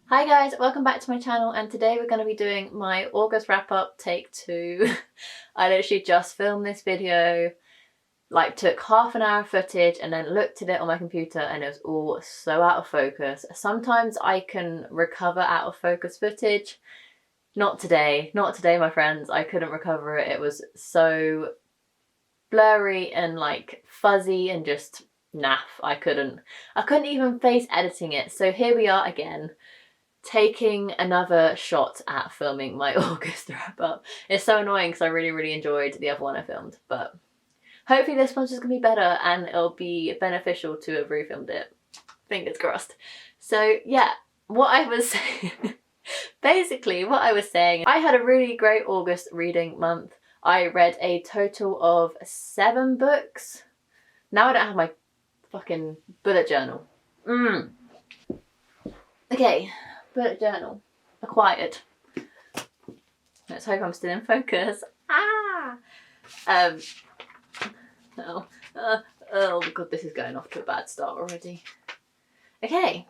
Hi guys, welcome back to my channel, and today we're going to be doing my August wrap up take 2. I literally just filmed this video, took half an hour of footage and then looked at it on my computer and it was all so out of focus. Sometimes I can recover out of focus footage. Not today my friends, I couldn't recover it. It was so blurry and fuzzy and just naff. I couldn't even face editing it. So here we are again, taking another shot at filming my August wrap up. It's so annoying because I really enjoyed the other one I filmed, but hopefully this one's just gonna be better and it'll be beneficial to have refilmed it. Fingers crossed. So yeah, what I was saying, basically what I was saying, I had a really great August reading month. I read a total of 7 books. Now I don't have my fucking bullet journal. Okay. Bullet journal acquired. Let's hope I'm still in focus. Oh god, this is going off to a bad start already. Okay,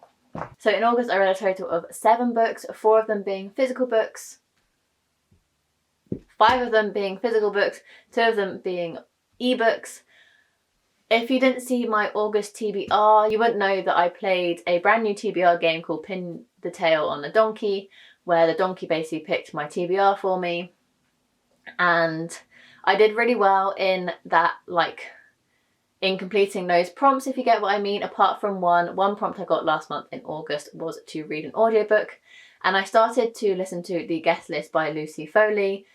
so in August I read a total of 7 books, 4 of them being physical books, 5 of them being physical books, 2 of them being ebooks. If you didn't see my August TBR, you wouldn't know that I played a brand new TBR game called Pin the Tail on the Donkey, where the donkey basically picked my TBR for me. And I did really well in that, in completing those prompts, if you get what I mean, apart from one prompt I got last month in August was to read an audiobook. And I started to listen to The Guest List by Lucy Foley,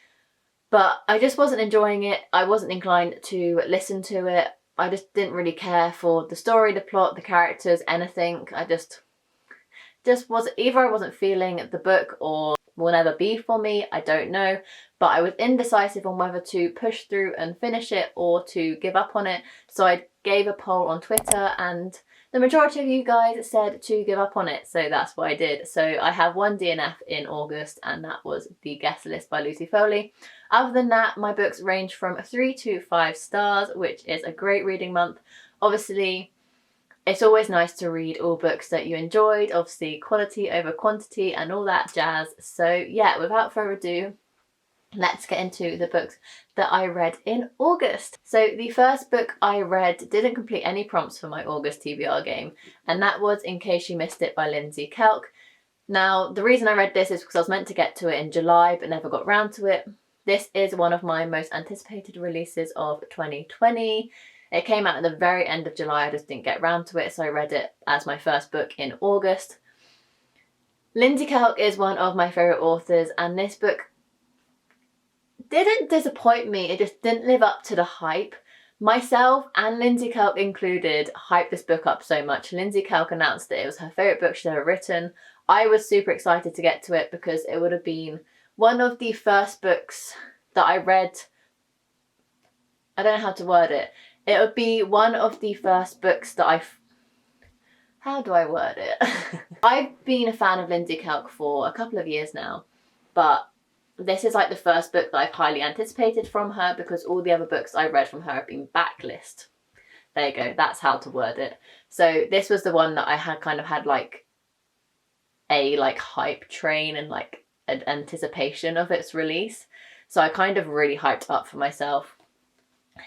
but I just wasn't enjoying it. I wasn't inclined to listen to it. I just didn't really care for the story, the plot, the characters, anything. I just was, either I wasn't feeling the book or will never be for me, I don't know. But I was indecisive on whether to push through and finish it or to give up on it. So I gave a poll on Twitter and the majority of you guys said to give up on it. So that's what I did. So I have 1 DNF in August and that was The Guest List by Lucy Foley. Other than that, my books range from 3 to 5 stars, which is a great reading month. Obviously, it's always nice to read all books that you enjoyed, obviously quality over quantity and all that jazz. So yeah, without further ado, let's get into the books that I read in August. So the first book I read didn't complete any prompts for my August TBR game, and that was In Case You Missed It by Lindsay Kelk. Now, the reason I read this is because I was meant to get to it in July, but never got round to it. This is one of my most anticipated releases of 2020. It came out at the very end of July, I just didn't get round to it, so I read it as my first book in August. Lindsay Kelk is one of my favourite authors, and this book didn't disappoint me, it just didn't live up to the hype. Myself and Lindsay Kelk included hyped this book up so much. Lindsay Kelk announced that it was her favourite book she'd ever written. I was super excited to get to it because it would have been one of the first books that I read. I don't know how to word it. It would be one of the first books that how do I word it? I've been a fan of Lindsay Kelk for a couple of years now, but this is the first book that I've highly anticipated from her because all the other books I read from her have been backlist. There you go, that's how to word it. So this was the one that I had had a hype train and an anticipation of its release. So I really hyped up for myself.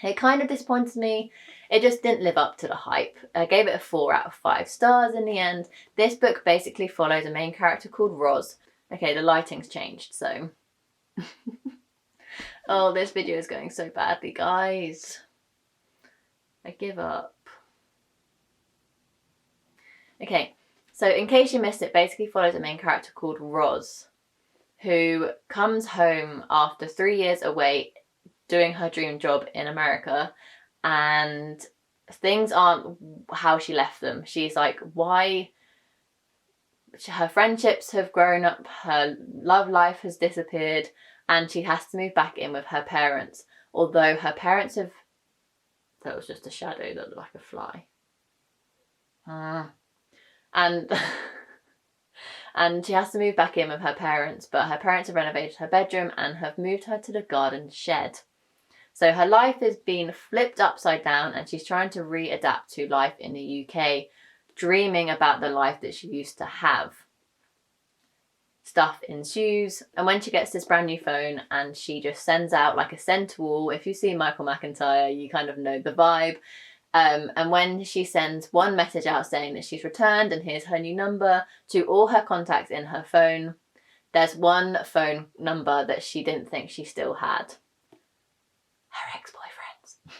It kind of disappointed me. It just didn't live up to the hype. I gave it a 4 out of 5 stars in the end. This book basically follows a main character called Roz. Okay, the lighting's changed, so... Oh, this video is going so badly, guys. I give up. Okay, so In Case You Missed It basically follows a main character called Roz, who comes home after 3 years away doing her dream job in America, and things aren't how she left them. She's why? Her friendships have grown up, her love life has disappeared, and she has to move back in with her parents. Although her parents have... That was just a shadow that looked like a fly. And and she has to move back in with her parents, but her parents have renovated her bedroom and have moved her to the garden shed. So her life has been flipped upside down and she's trying to readapt to life in the UK, dreaming about the life that she used to have. stuff ensues. And when she gets this brand new phone and she just sends out like a send to all, if you've seen Michael McIntyre, you kind of know the vibe. And when she sends one message out saying that she's returned and here's her new number to all her contacts in her phone, there's one phone number that she didn't think she still had. Her ex-boyfriends.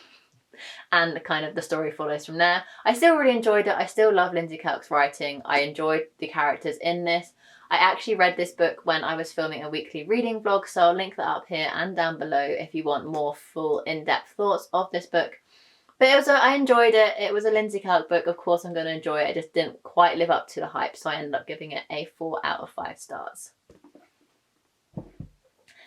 And kind of the story follows from there. I still really enjoyed it. I still love Lindsay Kelk's writing. I enjoyed the characters in this. I actually read this book when I was filming a weekly reading vlog, so I'll link that up here and down below if you want more full in-depth thoughts of this book. But I enjoyed it. It was a Lindsay Kelk book. Of course I'm going to enjoy it. It just didn't quite live up to the hype, so I ended up giving it a 4 out of 5 stars.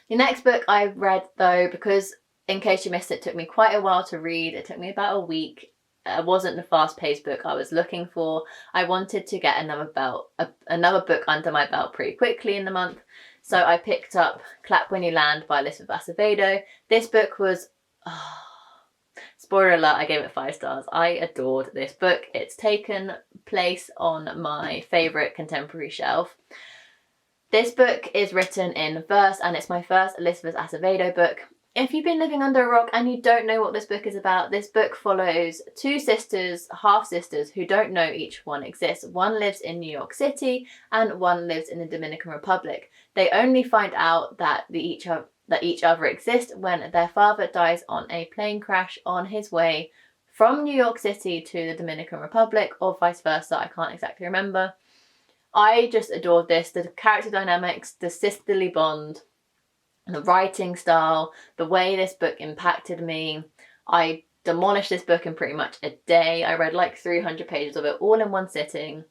The next book I read, though, because in case you missed it, took me quite a while to read. It took me about a week. It wasn't the fast-paced book I was looking for. I wanted to get another book under my belt pretty quickly in the month. So I picked up Clap When You Land by Elizabeth Acevedo. This book was... spoiler alert, I gave it 5 stars. I adored this book. It's taken place on my favourite contemporary shelf. This book is written in verse and it's my first Elizabeth Acevedo book. If you've been living under a rock and you don't know what this book is about, this book follows 2 sisters, half-sisters, who don't know each one exists. One lives in New York City and one lives in the Dominican Republic. They only find out that each other exist when their father dies on a plane crash on his way from New York City to the Dominican Republic, or vice versa, I can't exactly remember. I just adored this. The character dynamics, the sisterly bond, the writing style, the way this book impacted me. I demolished this book in pretty much a day. I read like 300 pages of it all in one sitting.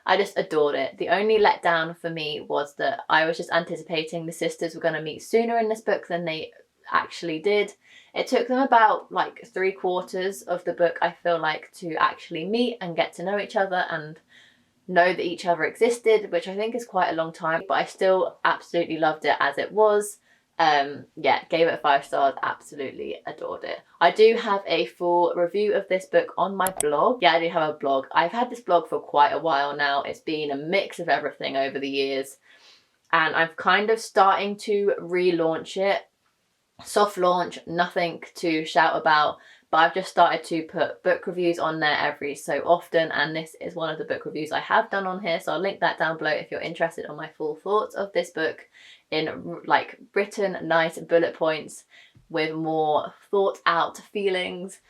I just adored it. The only letdown for me was that I was just anticipating the sisters were going to meet sooner in this book than they actually did. It took them about like 3/4 of the book, I feel like, to actually meet and get to know each other and know that each other existed, which I think is quite a long time, but I still absolutely loved it as it was. Yeah, gave it 5 stars, absolutely adored it. I do have a full review of this book on my blog. Yeah, I do have a blog. I've had this blog for quite a while now. It's been a mix of everything over the years, and I'm kind of starting to relaunch it. Soft launch, nothing to shout about, but I've just started to put book reviews on there every so often, and this is one of the book reviews I have done on here, so I'll link that down below if you're interested on my full thoughts of this book in like written nice bullet points with more thought out feelings.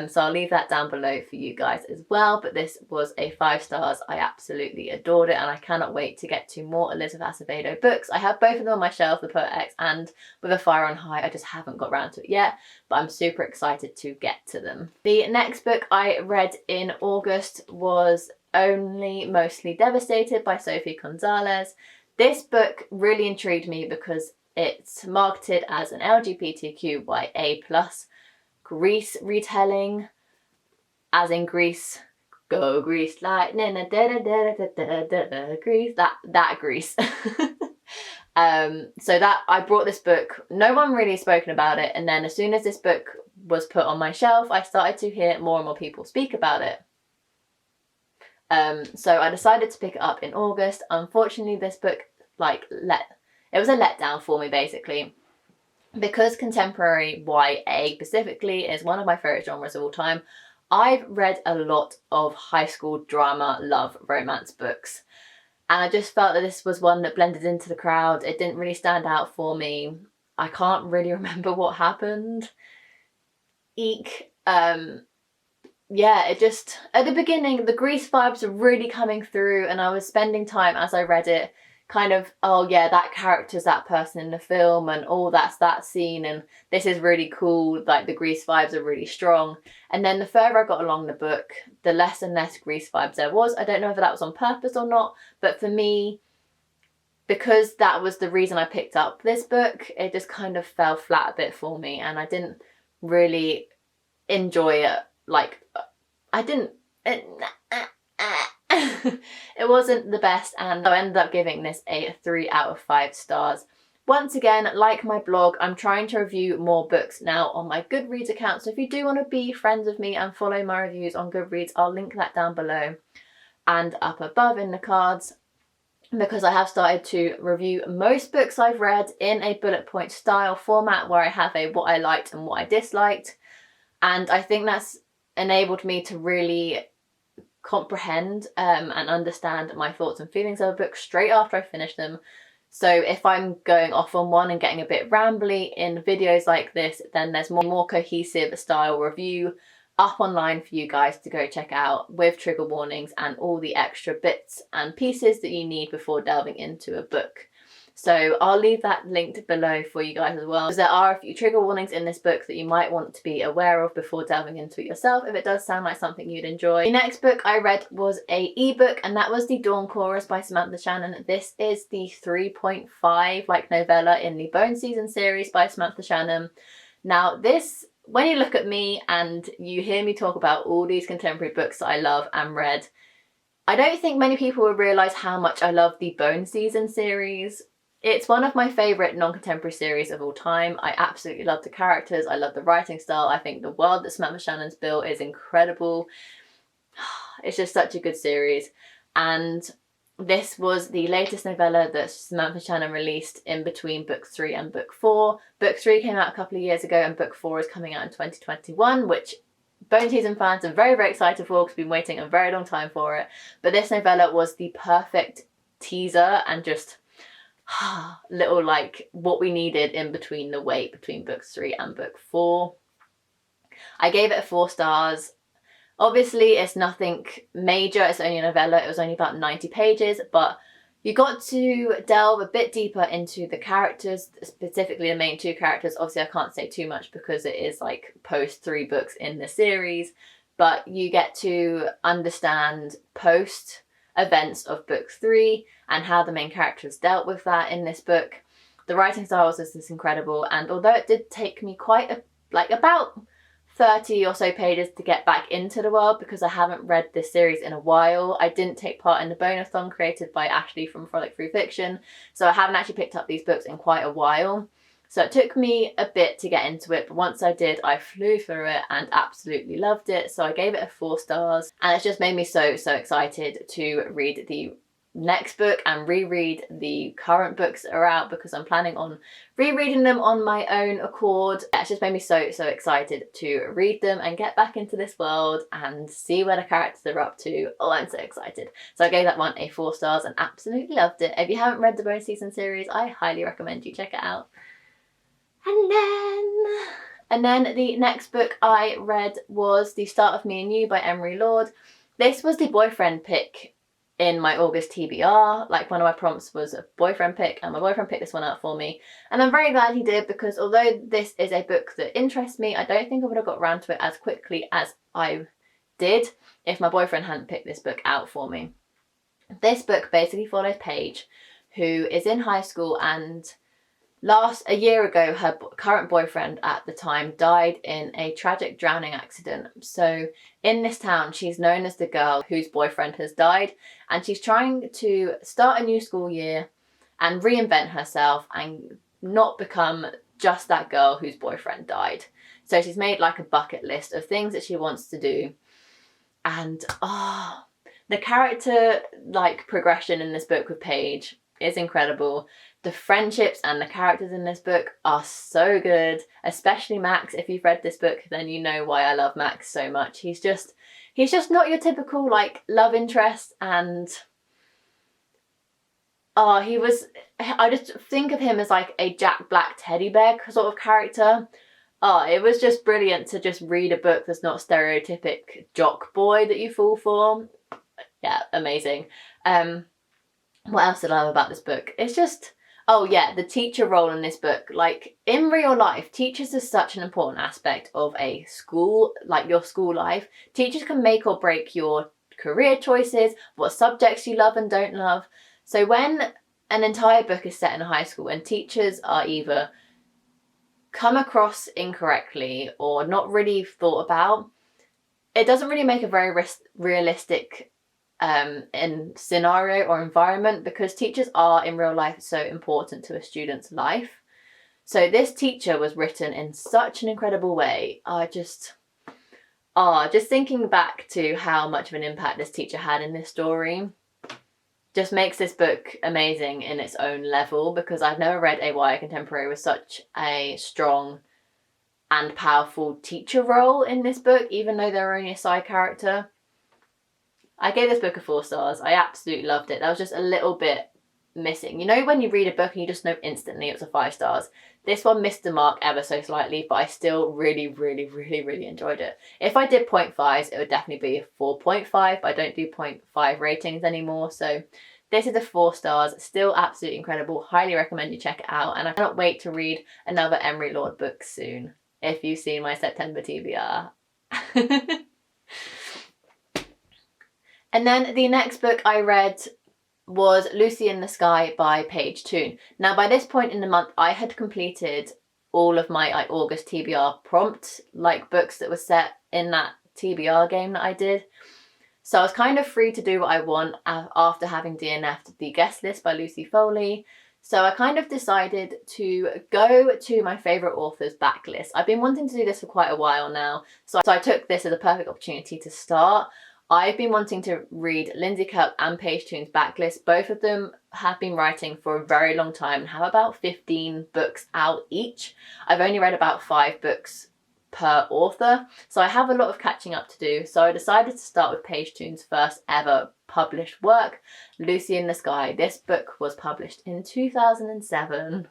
So I'll leave that down below for you guys as well. But this was a 5 stars. I absolutely adored it, and I cannot wait to get to more Elizabeth Acevedo books. I have both of them on my shelf, The Poet X and With a Fire on High. I just haven't got around to it yet, but I'm super excited to get to them. The next book I read in August was Only Mostly Devastated by Sophie Gonzalez. This book really intrigued me because it's marketed as an LGBTQIA+ Grease retelling, as in Grease, go Grease lightning, Grease, that Grease. So that I brought this book, no one really spoken about it, and then as soon as this book was put on my shelf, I started to hear more and more people speak about it. So I decided to pick it up in August. Unfortunately, this book it was a letdown for me, basically, because contemporary YA specifically is one of my favorite genres of all time. I've read a lot of high school drama, love, romance books, and I just felt that this was one that blended into the crowd. It didn't really stand out for me. I can't really remember what happened. Eek. Yeah, it just, at the beginning, the Grease vibes were really coming through, and I was spending time as I read it kind of, oh yeah, that character's that person in the film, and oh, that's that scene, and this is really cool, like the Grease vibes are really strong. And then the further I got along the book, the less and less Grease vibes there was. I don't know if that was on purpose or not, but for me, because that was the reason I picked up this book, it just kind of fell flat a bit for me, and I didn't really enjoy it. Like, I didn't... It wasn't the best, and I ended up giving this a 3 out of 5 stars. Once again, like my blog, I'm trying to review more books now on my Goodreads account, so if you do want to be friends with me and follow my reviews on Goodreads, I'll link that down below and up above in the cards. because I have started to review most books I've read in a bullet point style format where I have a what I liked and what I disliked. And I think that's enabled me to really comprehend and understand my thoughts and feelings of a book straight after I finish them. So if I'm going off on one and getting a bit rambly in videos like this, then there's more cohesive style review up online for you guys to go check out, with trigger warnings and all the extra bits and pieces that you need before delving into a book. So I'll leave that linked below for you guys as well, because there are a few trigger warnings in this book that you might want to be aware of before delving into it yourself, if it does sound like something you'd enjoy. The next book I read was a ebook, and that was The Dawn Chorus by Samantha Shannon. This is the 3.5 novella in the Bone Season series by Samantha Shannon. Now this, when you look at me and you hear me talk about all these contemporary books that I love and read, I don't think many people will realise how much I love the Bone Season series. It's one of my favourite non-contemporary series of all time. I absolutely love the characters, I love the writing style, I think the world that Samantha Shannon's built is incredible. It's just such a good series. And this was the latest novella that Samantha Shannon released in between book 3 and book 4. Book 3 came out a couple of years ago and book 4 is coming out in 2021, which Bone Season fans are very, very excited for because we've been waiting a very long time for it. But this novella was the perfect teaser and just little what we needed in between the wait between book 3 and book 4. I gave it 4 stars. Obviously it's nothing major, it's only a novella, it was only about 90 pages, but you got to delve a bit deeper into the characters, specifically the main 2 characters. Obviously I can't say too much because it is post 3 books in the series, but you get to understand post events of book 3 and how the main characters dealt with that in this book. The writing style was just incredible, and although it did take me quite about 30 or so pages to get back into the world because I haven't read this series in a while. I didn't take part in the Bonathon created by Ashley from Frolic Through Fiction, so I haven't actually picked up these books in quite a while. So it took me a bit to get into it, but once I did, I flew through it and absolutely loved it. So I gave it 4 stars, and it's just made me so excited to read the next book and reread the current books that are out, because I'm planning on rereading them on my own accord. It's just made me so excited to read them and get back into this world and see where the characters are up to. Oh, I'm so excited. So I gave that one a 4 stars and absolutely loved it. If you haven't read the Bone Season series, I highly recommend you check it out. And then the next book I read was The Start of Me and You by Emery Lord. This was the boyfriend pick in my August TBR. One of my prompts was a boyfriend pick, and my boyfriend picked this one out for me. And I'm very glad he did, because although this is a book that interests me, I don't think I would have got around to it as quickly as I did if my boyfriend hadn't picked this book out for me. This book basically follows Paige, who is in high school, and a year ago, her current boyfriend at the time died in a tragic drowning accident. So in this town, she's known as the girl whose boyfriend has died, and she's trying to start a new school year and reinvent herself and not become just that girl whose boyfriend died. So she's made a bucket list of things that she wants to do. And the character progression in this book with Paige is incredible. The friendships and the characters in this book are so good, especially Max. If you've read this book, then you know why I love Max so much. He's just not your typical love interest, and I just think of him as a Jack Black teddy bear sort of character. It was just brilliant to just read a book that's not stereotypic jock boy that you fall for. Yeah, amazing. What else did I love about this book? It's just, the teacher role in this book. In real life, teachers is such an important aspect of a school, your school life. Teachers can make or break your career choices, what subjects you love and don't love. So when an entire book is set in a high school and teachers are either come across incorrectly or not really thought about, it doesn't really make a very realistic in scenario or environment, because teachers are in real life so important to a student's life. So this teacher was written in such an incredible way. Just thinking back to how much of an impact this teacher had in this story, just makes this book amazing in its own level, because I've never read a YA contemporary with such a strong and powerful teacher role in this book, even though they're only a side character. I gave this book a 4 stars. I absolutely loved it. That was just a little bit missing. You know when you read a book and you just know instantly it was a 5 stars? This one missed the mark ever so slightly, but I still really, really, really, really enjoyed it. If I did 0.5s, it would definitely be a 4.5, but I don't do 0.5 ratings anymore, so this is a 4 stars. Still absolutely incredible. Highly recommend you check it out, and I cannot wait to read another Emery Lord book soon, if you've seen my September TBR. And then the next book I read was Lucy in the Sky by Paige Toon. Now, by this point in the month, I had completed all of my August TBR prompt, like books that were set in that TBR game that I did. So I was kind of free to do what I want after having DNF'd the guest list by Lucy Foley. So I kind of decided to go to my favourite authors' backlist. I've been wanting to do this for quite a while now, so I took this as a perfect opportunity to start. I've been wanting to read Lindsay Kelk and Paige Toon's backlist. Both of them have been writing for a very long time and have about 15 books out each. I've only read about 5 books per author, so I have a lot of catching up to do. So I decided to start with Paige Toon's first ever published work, Lucy in the Sky. This book was published in 2007,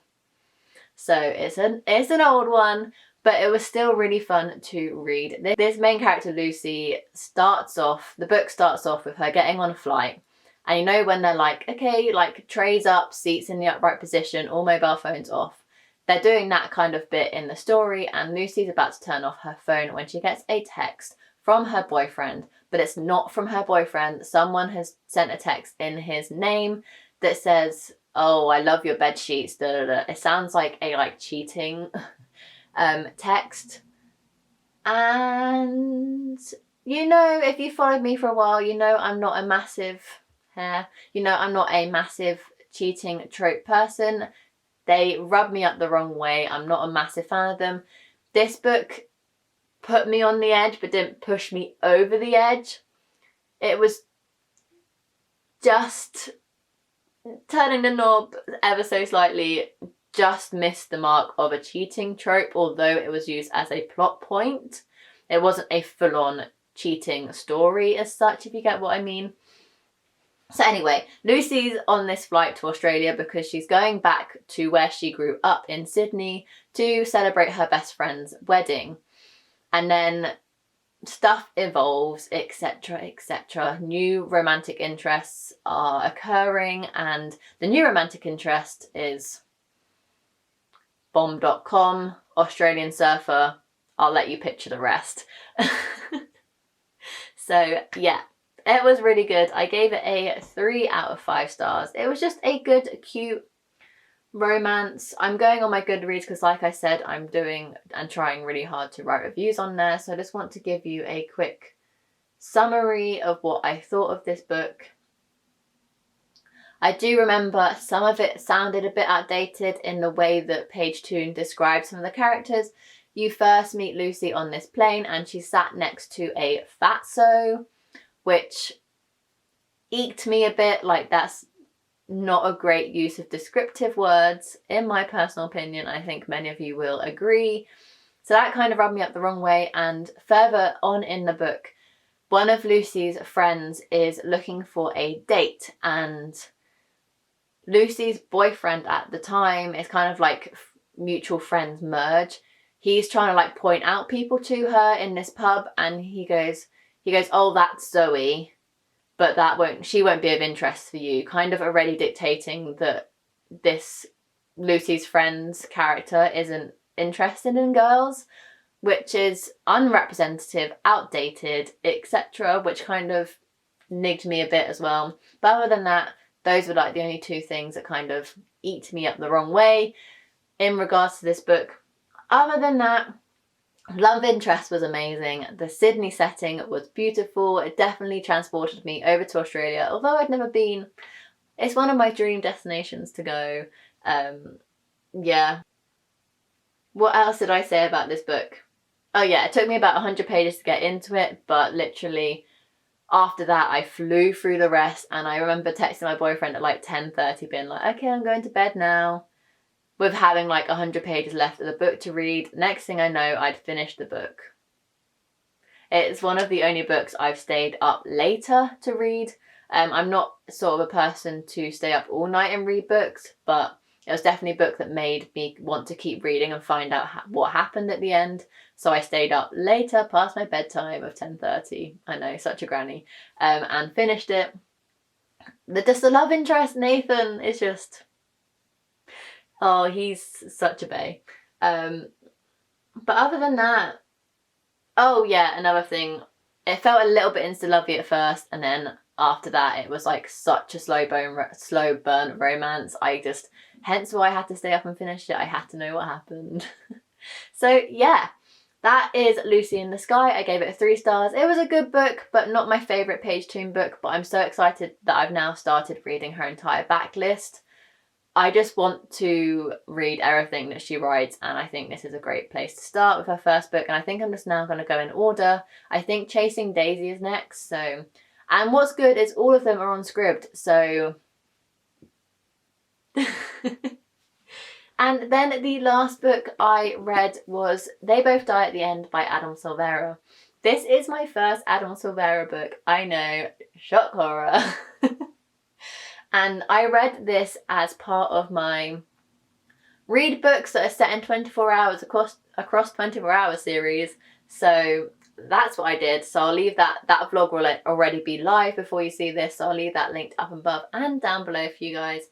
so it's an old one, but it was still really fun to read. This main character, Lucy, the book starts off with her getting on a flight. And you know when they're like, okay, like trays up, seats in the upright position, all mobile phones off. They're doing that kind of bit in the story, and Lucy's about to turn off her phone when she gets a text from her boyfriend. But it's not from her boyfriend. Someone has sent a text in his name that says, oh, I love your bed sheets, da da da. It sounds like a cheating text. And you know, if you followed me for a while, you know I'm not a massive cheating trope person. They rub me up the wrong way. I'm not a massive fan of them. This book put me on the edge but didn't push me over the edge. It was just turning the knob ever so slightly, just missed the mark of a cheating trope, although it was used as a plot point. It wasn't a full-on cheating story as such, if you get what I mean. So anyway, Lucy's on this flight to Australia because she's going back to where she grew up in Sydney to celebrate her best friend's wedding. And then stuff evolves, etc, etc. New romantic interests are occurring, and the new romantic interest is bomb.com, Australian surfer. I'll let you picture the rest. So yeah, it was really good. I gave it a 3 out of 5 stars. It was just a good, cute romance. I'm going on my Goodreads because, like I said, I'm doing and trying really hard to write reviews on there. So I just want to give you a quick summary of what I thought of this book. I do remember some of it sounded a bit outdated in the way that Paige Toon describes some of the characters. You first meet Lucy on this plane and she's sat next to a fatso, which eked me a bit. Like, that's not a great use of descriptive words, in my personal opinion. I think many of you will agree. So that kind of rubbed me up the wrong way. And further on in the book, one of Lucy's friends is looking for a date, and Lucy's boyfriend at the time is kind of like mutual friends merge. He's trying to like point out people to her in this pub, and he goes, oh, that's Zoe, but she won't be of interest for you. Kind of already dictating that this Lucy's friend's character isn't interested in girls, which is unrepresentative, outdated, etc., which kind of nigged me a bit as well. But other than that, those were like the only 2 things that kind of eat me up the wrong way in regards to this book. Other than that, love interest was amazing. The Sydney setting was beautiful. It definitely transported me over to Australia, although I'd never been. It's one of my dream destinations to go. Yeah. What else did I say about this book? Oh yeah, it took me about 100 pages to get into it, but literally after that, I flew through the rest, and I remember texting my boyfriend at like 10:30 being like, okay, I'm going to bed now, with having like 100 pages left of the book to read. Next thing I know, I'd finished the book. It's one of the only books I've stayed up later to read. I'm not sort of a person to stay up all night and read books, but it was definitely a book that made me want to keep reading and find out what happened at the end. So I stayed up later, past my bedtime of 10:30. I know, such a granny. And finished it. Just the love interest, Nathan, is just... oh, he's such a bae. But other than that... oh yeah, another thing. It felt a little bit insta-lovey at first, and then after that it was like such a slow burn romance. Hence why I had to stay up and finish it. I had to know what happened. So yeah, that is Lucy in the Sky. I gave it 3 stars. It was a good book, but not my favourite page turn book. But I'm so excited that I've now started reading her entire backlist. I just want to read everything that she writes, and I think this is a great place to start with her first book, and I think I'm just now going to go in order. I think Chasing Daisy is next, so... and what's good is all of them are on Scribd, so... And then the last book I read was They Both Die at the End by Adam Silvera. This is my first Adam Silvera book. I know, shock horror. And I read this as part of my read books that are set in 24 hours across 24 hour series. So that's what I did. So I'll leave that vlog will already be live before you see this. So I'll leave that linked up above and down below for you guys.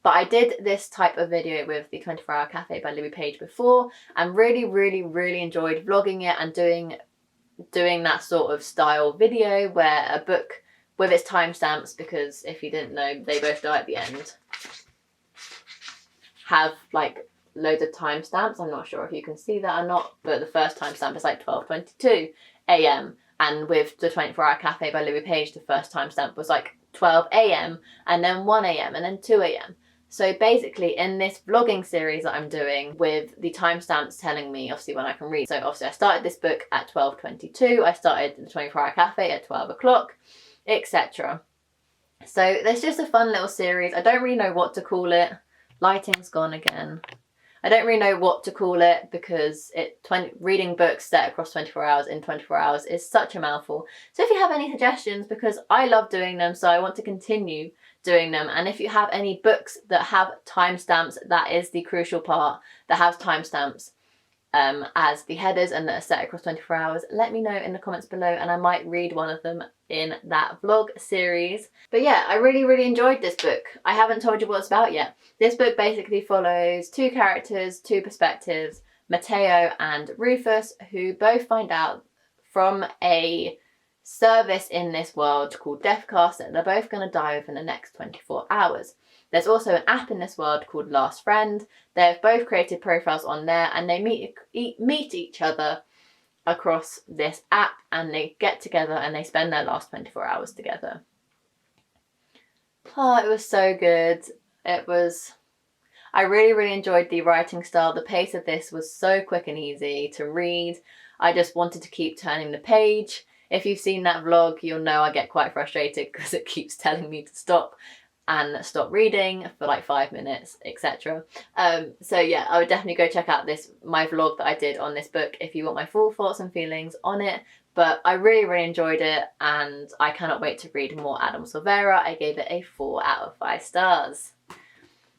But I did this type of video with the 24 Hour Cafe by Louis Page before, and really enjoyed vlogging it and doing that sort of style video where a book with its timestamps, because if you didn't know, They Both Die at the End have like loads of timestamps. I'm not sure if you can see that or not, but the first timestamp is like 12:22 a.m. and with the 24 Hour Cafe by Louis Page, the first timestamp was like 12 a.m. and then 1 a.m. and then 2 a.m. So basically in this vlogging series that I'm doing with the timestamps telling me obviously when I can read. So obviously I started this book at 12:22, I started the 24 Hour Cafe at 12 o'clock, etc. So there's just a fun little series. I don't really know what to call it. Lighting's gone again. I don't really know what to call it because reading books set across 24 hours in 24 hours is such a mouthful. So if you have any suggestions, because I love doing them, so I want to continue doing them. And if you have any books that have timestamps, that is the crucial part, that has timestamps as the headers and that are set across 24 hours, let me know in the comments below and I might read one of them in that vlog series. But yeah, I really enjoyed this book. I haven't told you what it's about yet. This book basically follows 2 characters, 2 perspectives, Mateo and Rufus, who both find out from a service in this world called Deathcast that they're both going to die within the next 24 hours. There's also an app in this world called Last Friend. They've both created profiles on there and they meet each other across this app and they get together and they spend their last 24 hours together. Oh, it was so good. I really enjoyed the writing style. The pace of this was so quick and easy to read. I just wanted to keep turning the page. If you've seen that vlog, you'll know I get quite frustrated because it keeps telling me to stop and stop reading for like 5 minutes, etc. So yeah, I would definitely go check out my vlog that I did on this book if you want my full thoughts and feelings on it. But I really enjoyed it and I cannot wait to read more Adam Silvera. I gave it a 4 out of 5 stars.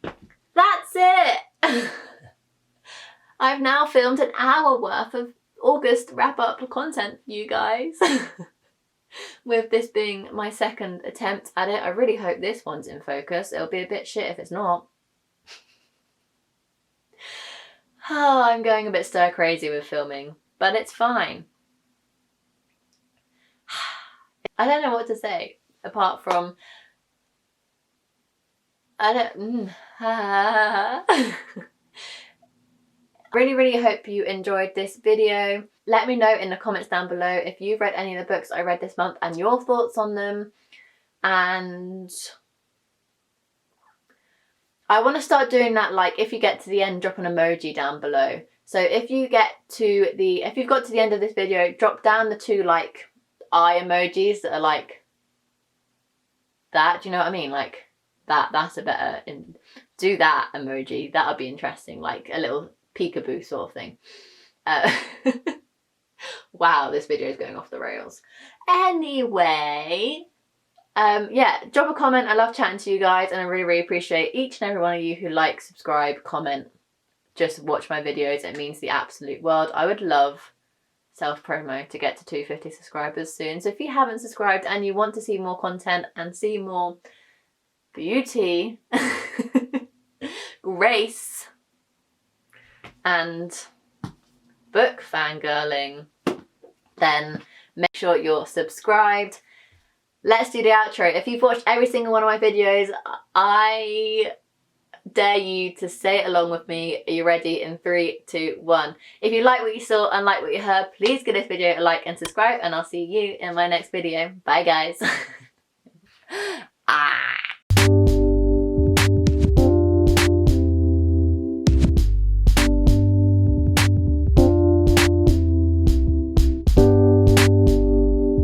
That's it! I've now filmed an hour worth of August wrap-up content for you guys. With this being my second attempt at it, I really hope this one's in focus. It'll be a bit shit if it's not. Oh, I'm going a bit stir crazy with filming, but it's fine. I don't know what to say apart from Really hope you enjoyed this video. Let me know in the comments down below if you've read any of the books I read this month and your thoughts on them. And I want to start doing that, like if you get to the end, drop an emoji down below. So if you've got to the end of this video, drop down the 2 like eye emojis that are like that. Do you know what I mean? Like that's a better, do that emoji. That would be interesting, like a little peekaboo sort of thing. Wow, this video is going off the rails. Anyway, yeah, drop a comment. I love chatting to you guys, and I really appreciate each and every one of you who like, subscribe, comment, just watch my videos. It means the absolute world. I would love self-promo to get to 250 subscribers soon. So if you haven't subscribed and you want to see more content and see more beauty, grace, and book fangirling, then make sure you're subscribed. Let's do the outro. If you've watched every single one of my videos, I dare you to say it along with me. Are you ready? In 3, 2, 1. If you like what you saw and like what you heard, please give this video a like and subscribe, and I'll see you in my next video. Bye guys.